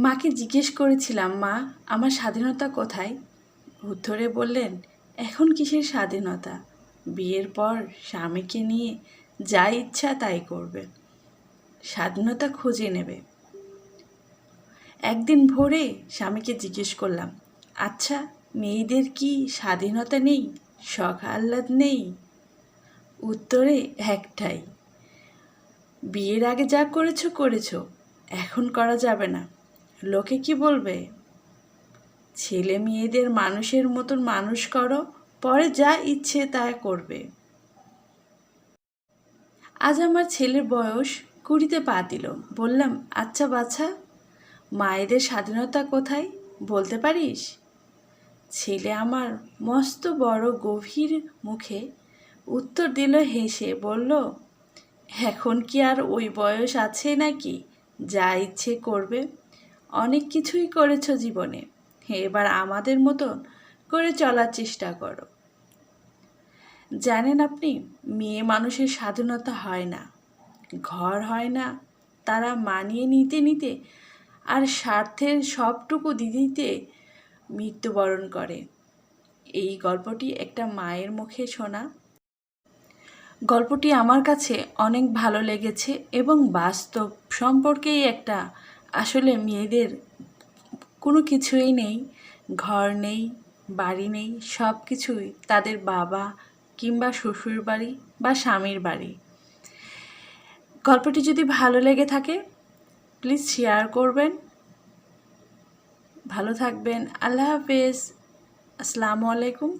মাকে জিজ্ঞেস করেছিলাম, মা আমার স্বাধীনতা কোথায়? উত্তরে বললেন, এখন কিসের স্বাধীনতা? বিয়ের পর স্বামীকে নিয়ে যা ইচ্ছা তাই করবে, স্বাধীনতা খুঁজে নেবে। একদিন ভোরে স্বামীকে জিজ্ঞেস করলাম, আচ্ছা মেয়েদের কি স্বাধীনতা নেই, শখ আহ্লাদ নেই? উত্তরে একটাই, বিয়ের আগে যা করেছো করেছো, এখন করা যাবে না, লোকে কি বলবে? ছেলে মেয়েদের মানুষের মতন মানুষ করো, পরে যা ইচ্ছে তা করবে। আজ আমার ছেলের বয়স 20-তে পা দিল। বললাম, আচ্ছা বাছা, মায়েদের স্বাধীনতা কোথায় বলতে পারিস? ছেলে আমার মস্ত বড় গভীর মুখে উত্তর দিল হেসে, বলল, এখন কি আর ওই বয়স আছে নাকি যা ইচ্ছে করবে? অনেক কিছুই করেছো জীবনে, এবার আমাদের মতন করে চলার চেষ্টা করো। জানেন আপনি, মেয়ে মানুষের স্বাধীনতা হয় না, ঘর হয় না, তারা মানিয়ে নিতে নিতে আর স্বার্থের সবটুকু দিতে মৃত্যুবরণ করে। এই গল্পটি একটা মায়ের মুখে শোনা। গল্পটি আমার কাছে অনেক ভালো লেগেছে এবং বাস্তব সম্পর্কেই একটা। আসলে মেয়েদের কোনো কিছুই নেই, ঘর নেই, বাড়ি নেই, সব কিছুই তাদের বাবা কিংবা শ্বশুর বাড়ি বা স্বামীর বাড়ি। গল্পটি যদি ভালো লেগে থাকে প্লিজ শেয়ার করবেন। ভালো থাকবেন। আল্লাহ হাফেজ। আসসালামু আলাইকুম।